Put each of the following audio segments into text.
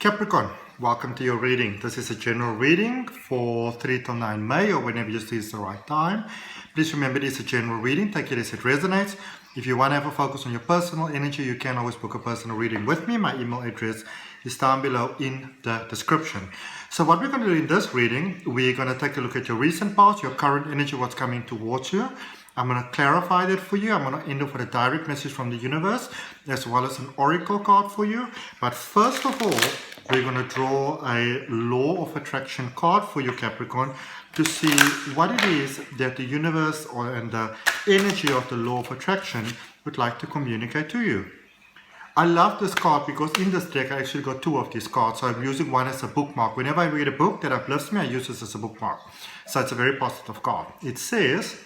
Capricorn, welcome to your reading. This is a general reading for 3 till 9 May or whenever you see it's the right time. Please remember it is a general reading. Take it as it resonates. If you want to have a focus on your personal energy, you can always book a personal reading with me. My email address is down below in the description. So what we're going to do in this reading, we're going to take a look at your recent past, your current energy, what's coming towards you. I'm going to clarify that for you. I'm going to end up with a direct message from the universe as well as an oracle card for you. But first of all, we're going to draw a law of attraction card for you, Capricorn, to see what it is that the universe and the energy of the law of attraction would like to communicate to you. I love this card because in this deck I actually got two of these cards, so I'm using one as a bookmark. Whenever I read a book that uplifts me, I use this as a bookmark. So it's a very positive card. It says,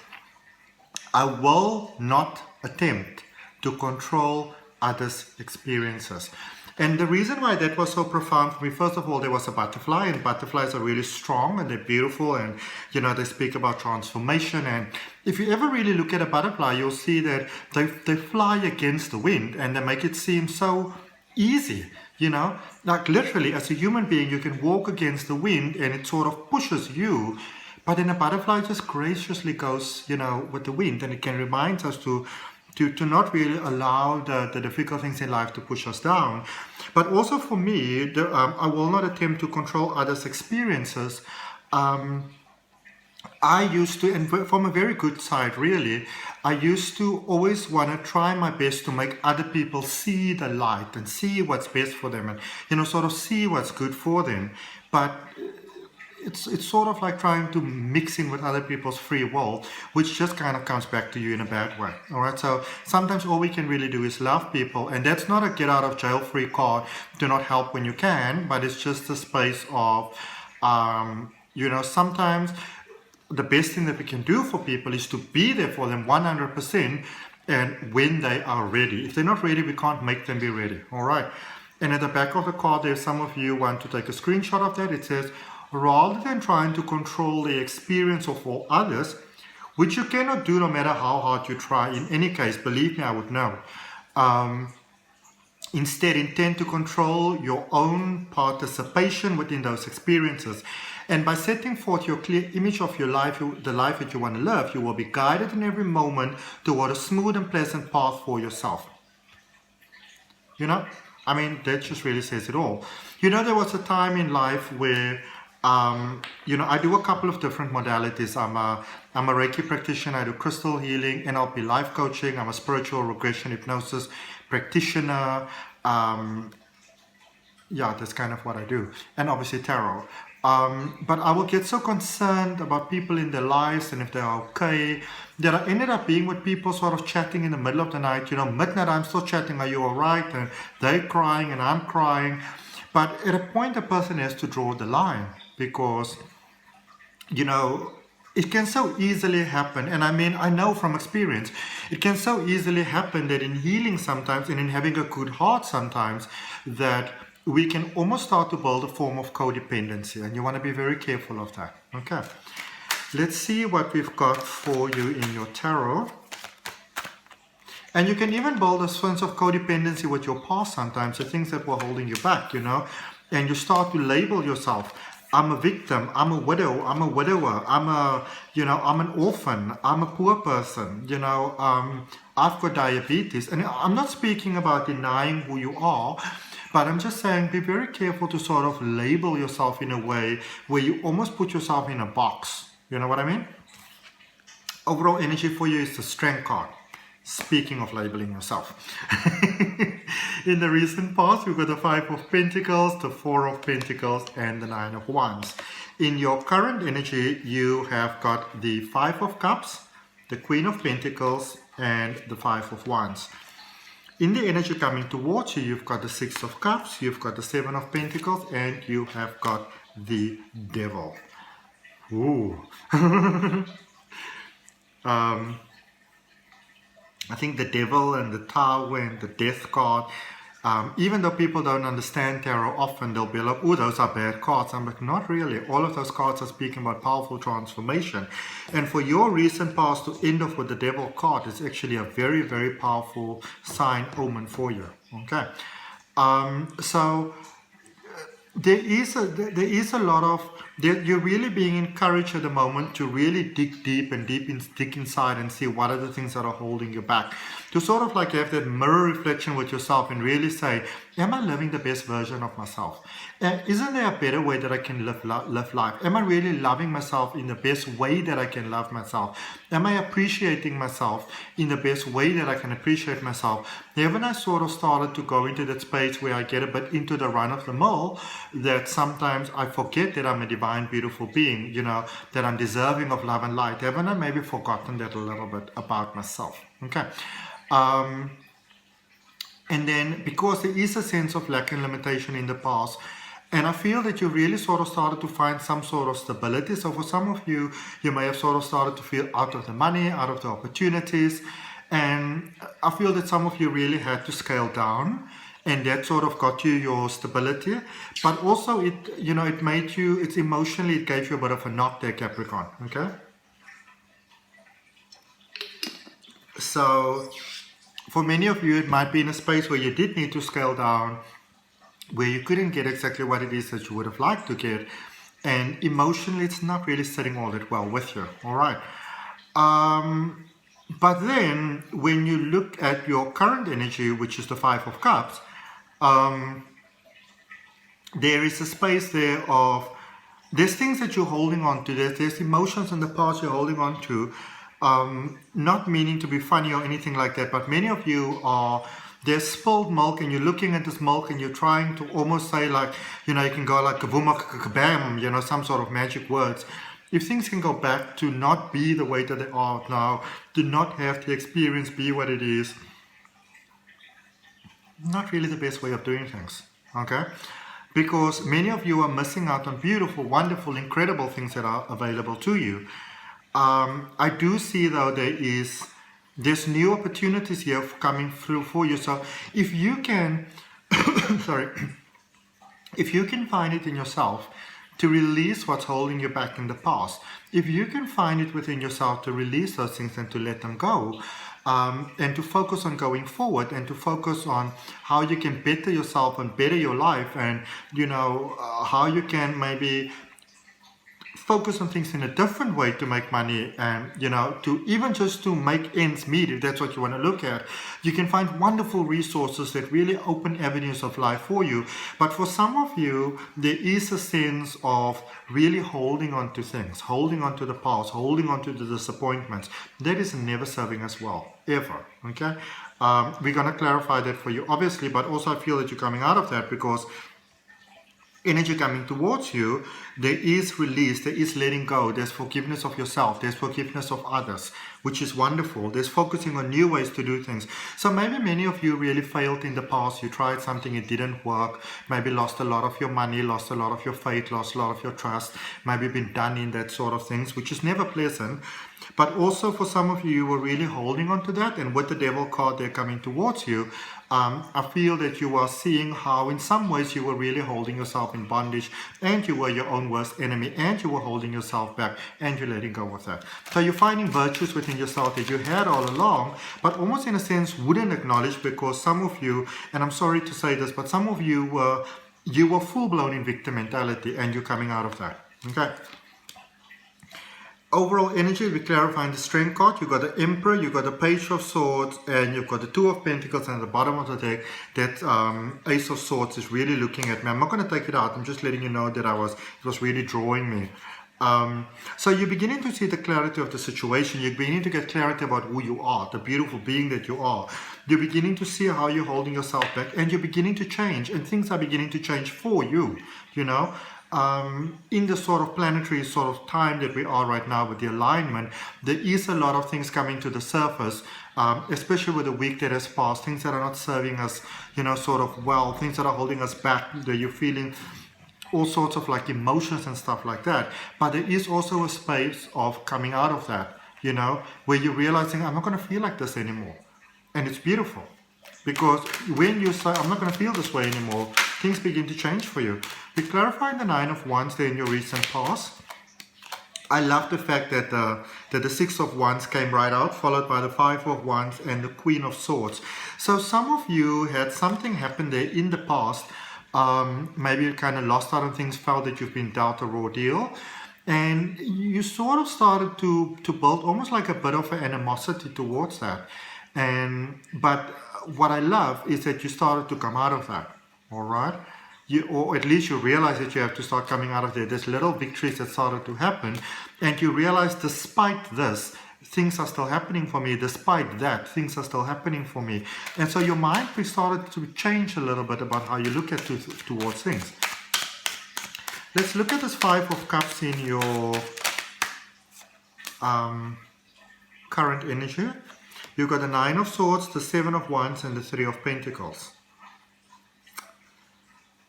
I will not attempt to control others' experiences. And the reason why that was so profound for me, first of all, there was a butterfly, and butterflies are really strong and they're beautiful, and you know, they speak about transformation. And if you ever really look at a butterfly, you'll see that they fly against the wind and they make it seem so easy, you know, like literally as a human being, you can walk against the wind and it sort of pushes you. But then a butterfly just graciously goes, you know, with the wind, and it can remind us to not really allow the difficult things in life to push us down. But also for me, I will not attempt to control others' experiences. I used to, and from a very good side really, I used to always want to try my best to make other people see the light and see what's best for them and, you know, sort of see what's good for them. But it's sort of like trying to mix in with other people's free will, which just kind of comes back to you in a bad way. All right, so sometimes all we can really do is love people, and that's not a get out of jail free card. Do not help when you can, but it's just a space of, you know, sometimes the best thing that we can do for people is to be there for them 100%, and when they are ready. If they're not ready, we can't make them be ready. All right, and at the back of the card there, some of you want to take a screenshot of that. It says, rather than trying to control the experience of all others, which you cannot do no matter how hard you try, in any case, believe me, I would know. Instead, intend to control your own participation within those experiences. And by setting forth your clear image of your life, the life that you want to live, you will be guided in every moment toward a smooth and pleasant path for yourself. You know, I mean, that just really says it all. You know, there was a time in life where you know, I do a couple of different modalities. I'm a Reiki practitioner. I do crystal healing, NLP Life Coaching. I'm a spiritual regression hypnosis practitioner. Yeah, that's kind of what I do. And obviously tarot. But I will get so concerned about people in their lives and if they're okay, that I ended up being with people sort of chatting in the middle of the night. You know, midnight, I'm still chatting, are you all right? And they're crying and I'm crying. But at a point, a person has to draw the line, because, you know, it can so easily happen. And I mean, I know from experience, it can so easily happen that in healing sometimes and in having a good heart sometimes, that we can almost start to build a form of codependency. And you want to be very careful of that. Okay. Let's see what we've got for you in your tarot. And you can even build a sense of codependency with your past sometimes, the things that were holding you back, you know. And you start to label yourself. I'm a victim, I'm a widow, I'm a widower, I'm an orphan, I'm a poor person, you know, I've got diabetes. And I'm not speaking about denying who you are, but I'm just saying be very careful to sort of label yourself in a way where you almost put yourself in a box. You know what I mean? Overall energy for you is the Strength card. Speaking of labeling yourself. In the recent past, we've got the 5 of Pentacles, the 4 of Pentacles, and the 9 of Wands. In your current energy, you have got the 5 of Cups, the Queen of Pentacles, and the 5 of Wands. In the energy coming towards you, you've got the 6 of Cups, you've got the 7 of Pentacles, and you have got the Devil. Ooh. I think the Devil and the Tower and the Death card, even though people don't understand tarot, often they'll be like, oh, those are bad cards. I'm like, not really. All of those cards are speaking about powerful transformation. And for your recent past to end off with the Devil card is actually a very, very powerful sign, omen for you. Okay. So there is a lot of, you're really being encouraged at the moment to really dig deep and dig inside and see what are the things that are holding you back. To sort of like have that mirror reflection with yourself and really say, am I living the best version of myself? Isn't there a better way that I can live life? Am I really loving myself in the best way that I can love myself? Am I appreciating myself in the best way that I can appreciate myself? Haven't I sort of started to go into that space where I get a bit into the run of the mill, that sometimes I forget that I'm a divine, beautiful being, that I'm deserving of love and light? Haven't I maybe forgotten that a little bit about myself? Okay. And then because there is a sense of lack and limitation in the past, and I feel that you really sort of started to find some sort of stability. So for some of you, you may have sort of started to feel out of the money, out of the opportunities. And I feel that some of you really had to scale down, and that sort of got you your stability. But also it made you, it gave you a bit of a knock there, Capricorn, okay? So for many of you, it might be in a space where you did need to scale down, where you couldn't get exactly what it is that you would have liked to get, and emotionally it's not really sitting all that well with you. All right. But then when you look at your current energy, which is the Five of Cups, there is a space there of, there's things that you're holding on to, there's emotions in the past you're holding on to, not meaning to be funny or anything like that, but many of you are, there's spilled milk, and you're looking at this milk and you're trying to almost say like, you can go like kaboom, kabam, some sort of magic words. If things can go back to not be the way that they are now, to not have the experience be what it is, not really the best way of doing things, okay? Because many of you are missing out on beautiful, wonderful, incredible things that are available to you. I do see though there's new opportunities here coming through for you. So if you can, if you can find it in yourself to release what's holding you back in the past, if you can find it within yourself to release those things and to let them go, and to focus on going forward, and to focus on how you can better yourself and better your life, and how you can maybe focus on things in a different way to make money, and to even just to make ends meet, if that's what you want to look at. You can find wonderful resources that really open avenues of life for you. But for some of you, there is a sense of really holding on to things, holding on to the past, holding on to the disappointments. That is never serving us well, ever, okay? We're going to clarify that for you, obviously, but also I feel that you're coming out of that because energy coming towards you, there is release, there is letting go, there's forgiveness of yourself, there's forgiveness of others, which is wonderful. There's focusing on new ways to do things. So maybe many of you really failed in the past. You tried something, it didn't work, maybe lost a lot of your money, lost a lot of your faith, lost a lot of your trust, maybe been done in that sort of things, which is never pleasant. But also for some of you, you were really holding on to that, and with the Devil card there coming towards you, I feel that you are seeing how in some ways you were really holding yourself in bondage, and you were your own worst enemy, and you were holding yourself back, and you're letting go of that. So you're finding virtues within yourself that you had all along, but almost in a sense wouldn't acknowledge, because some of you, and I'm sorry to say this, but some of you were full-blown in victim mentality, and you're coming out of that. Okay. Overall energy, we're clarifying the Strength card. You've got the Emperor, you've got the Page of Swords, and you've got the Two of Pentacles, and at the bottom of the deck, that Ace of Swords is really looking at me. I'm not going to take it out. I'm just letting you know that it was really drawing me. So you're beginning to see the clarity of the situation. You're beginning to get clarity about who you are, the beautiful being that you are. You're beginning to see how you're holding yourself back, and you're beginning to change, and things are beginning to change for you, in the sort of planetary sort of time that we are right now with the alignment, there is a lot of things coming to the surface, especially with the week that has passed, things that are not serving us, sort of well, things that are holding us back, that you're feeling all sorts of like emotions and stuff like that. But there is also a space of coming out of that, where you're realizing, I'm not going to feel like this anymore. And it's beautiful. Because when you say, I'm not going to feel this way anymore, things begin to change for you. We're clarifying the Nine of Wands there in your recent past. I love the fact that the Six of Wands came right out, followed by the Five of Wands and the Queen of Swords. So some of you had something happen there in the past, Maybe you kind of lost out on things, felt that you've been dealt a raw deal. And you sort of started to build almost like a bit of an animosity towards that. But what I love is that you started to come out of that, all right? Or at least you realize that you have to start coming out of there. There's little victories that started to happen, and you realize despite this, things are still happening for me. Despite that, things are still happening for me. And so your mind started to change a little bit about how you look at towards things. Let's look at this Five of Cups in your current energy. You've got the Nine of Swords, the Seven of Wands, and the Three of Pentacles.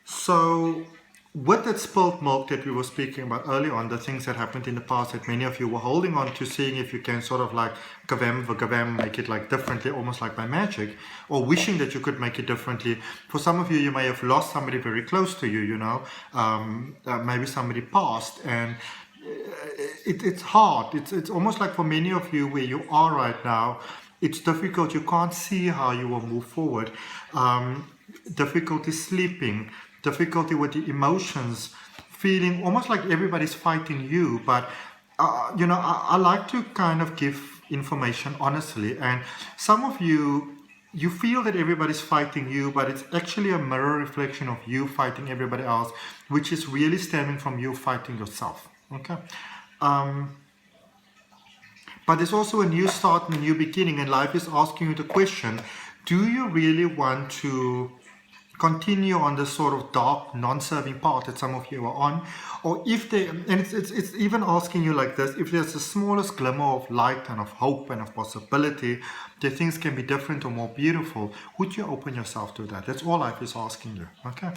So, with that spilled milk that we were speaking about earlier on, the things that happened in the past that many of you were holding on to, seeing if you can sort of like kavam, make it like differently, almost like by magic, or wishing that you could make it differently. For some of you, you may have lost somebody very close to you, you know, maybe somebody passed, and it's hard. It's almost like for many of you where you are right now, it's difficult. You can't see how you will move forward. Difficulty sleeping, difficulty with the emotions, feeling almost like everybody's fighting you. But you know, I like to kind of give information honestly, and some of you feel that everybody's fighting you, but it's actually a mirror reflection of you fighting everybody else, which is really stemming from you fighting yourself. Okay. But there's also a new start and a new beginning, and life is asking you the question, do you really want to continue on this sort of dark, non-serving path that some of you are on? Or if they, and it's even asking you like this, if there's the smallest glimmer of light and of hope and of possibility that things can be different or more beautiful, would you open yourself to that? That's all life is asking you, okay?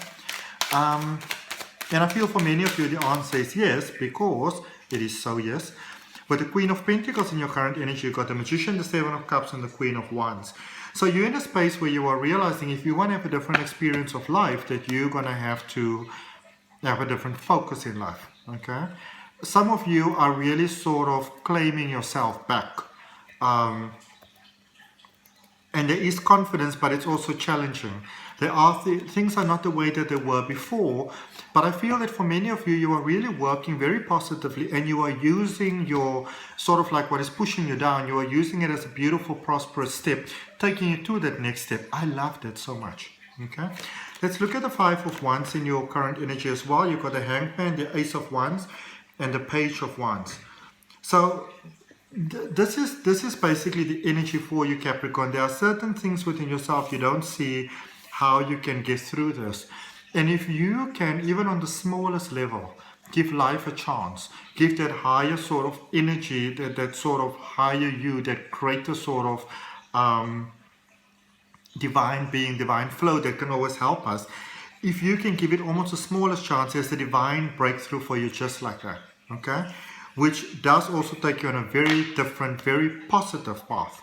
And I feel for many of you the answer is yes, because it is so yes. With the Queen of Pentacles in your current energy, you've got the Magician, the Seven of Cups, and the Queen of Wands. So you're in a space where you are realizing if you want to have a different experience of life, that you're going to have to have a different focus in life, okay? Some of you are really sort of claiming yourself back. And there is confidence, but it's also challenging. There are things are not the way that they were before, but I feel that for many of you, you are really working very positively, and you are using your sort of like what is pushing you down, you are using it as a beautiful, prosperous step, taking you to that next step. I love that so much. Okay, let's look at the Five of Wands in your current energy as well. You've got the Hangman, the Ace of Wands, and the Page of Wands. So this is basically the energy for you, Capricorn. There are certain things within yourself you don't see how you can get through this. And if you can, even on the smallest level, give life a chance, give that higher sort of energy, that sort of higher you, that greater sort of divine being, divine flow that can always help us. If you can give it almost the smallest chance, there's a divine breakthrough for you just like that, okay? Which does also take you on a very different, very positive path.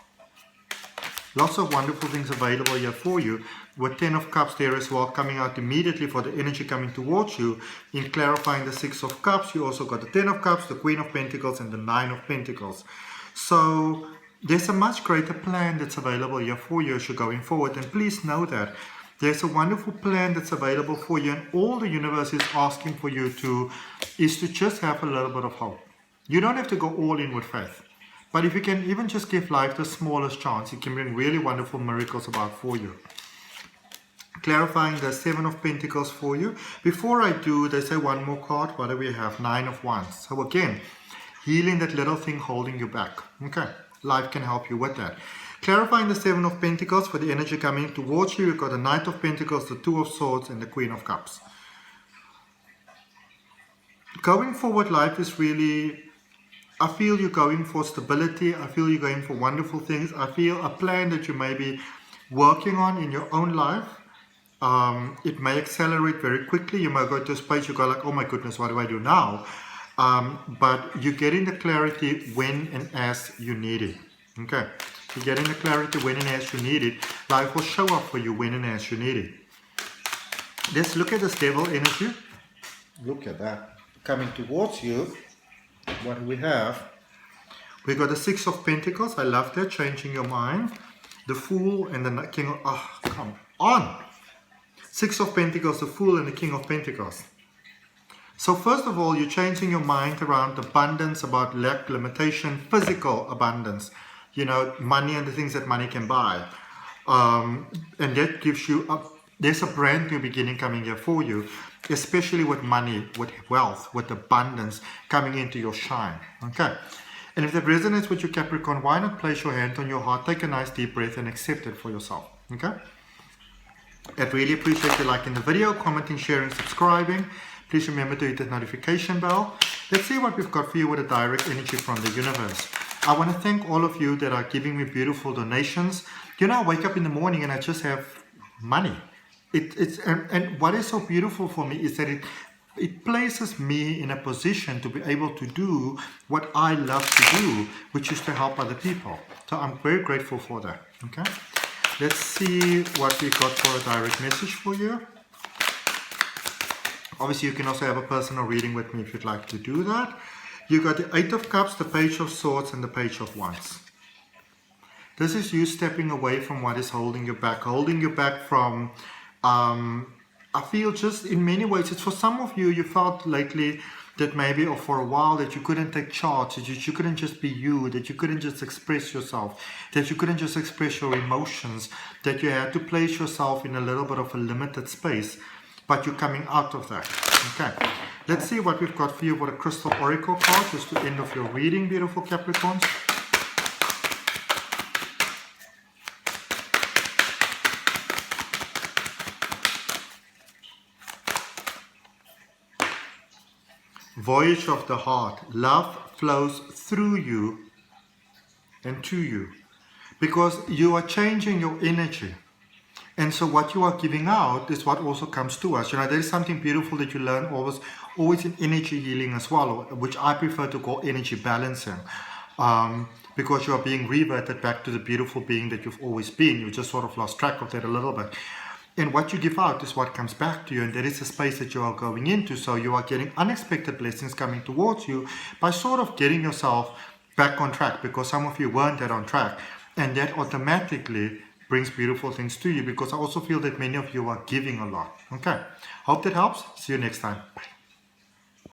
Lots of wonderful things available here for you, with 10 of Cups there as well, coming out immediately for the energy coming towards you. In clarifying the 6 of Cups, you also got the 10 of Cups, the Queen of Pentacles, and the 9 of Pentacles. So there's a much greater plan that's available here for you as you're going forward, and please know that there's a wonderful plan that's available for you, and all the universe is asking for you is to just have a little bit of hope. You don't have to go all in with faith. But if you can even just give life the smallest chance, it can bring really wonderful miracles about for you. Clarifying the 7 of Pentacles for you. Before I do, they say one more card. What do we have? 9 of Wands. So again, healing that little thing holding you back. Okay, life can help you with that. Clarifying the 7 of Pentacles for the energy coming towards you. You've got the Knight of Pentacles, the 2 of Swords, and the Queen of Cups. Going forward, life is really, I feel you're going for stability. I feel you're going for wonderful things. I feel a plan that you may be working on in your own life. It may accelerate very quickly. You might go to a space you go like, oh my goodness, what do I do now? But you're getting the clarity when and as you need it. Okay, you're getting the clarity when and as you need it. Life will show up for you when and as you need it. Let's look at this Devil energy. Look at that. Coming towards you. What do we have? We got the 6 of Pentacles. I love that. Changing your mind. The Fool and the King of... Oh, come on. Six of Pentacles, the Fool, and the King of Pentacles. So first of all, you're changing your mind around abundance, about lack, limitation, physical abundance. You know, money and the things that money can buy. And that gives you, there's a brand new beginning coming here for you, especially with money, with wealth, with abundance coming into your shine. Okay. And if that resonates with you, Capricorn, why not place your hand on your heart, take a nice deep breath and accept it for yourself. Okay. I'd really appreciate you liking the video, commenting, sharing, subscribing. Please remember to hit that notification bell. Let's see what we've got for you with a direct energy from the universe. I want to thank all of you that are giving me beautiful donations. You know, I wake up in the morning and I just have money. And what is so beautiful for me is that it places me in a position to be able to do what I love to do, which is to help other people. So I'm very grateful for that. Okay. Let's see what we got for a direct message for you. Obviously, you can also have a personal reading with me if you'd like to do that. You got the Eight of Cups, the Page of Swords, and the Page of Wands. This is you stepping away from what is holding you back from, I feel just in many ways, it's for some of you, you felt lately that maybe, or for a while, that you couldn't take charge, that you couldn't just be you, that you couldn't just express yourself, that you couldn't just express your emotions, that you had to place yourself in a little bit of a limited space, but you're coming out of that. Okay, let's see what we've got for you with a crystal oracle card, just to end off your reading, beautiful Capricorns. Voyage of the heart. Love flows through you and to you, because you are changing your energy, and so what you are giving out is what also comes to us. You know, there is something beautiful that you learn always in energy healing as well, which I prefer to call energy balancing, because you are being reverted back to the beautiful being that you've always been. You just sort of lost track of that a little bit. And what you give out is what comes back to you, and that is the space that you are going into. So you are getting unexpected blessings coming towards you by sort of getting yourself back on track, because some of you weren't that on track, and that automatically brings beautiful things to you, because I also feel that many of you are giving a lot. Okay, hope that helps. See you next time. Bye.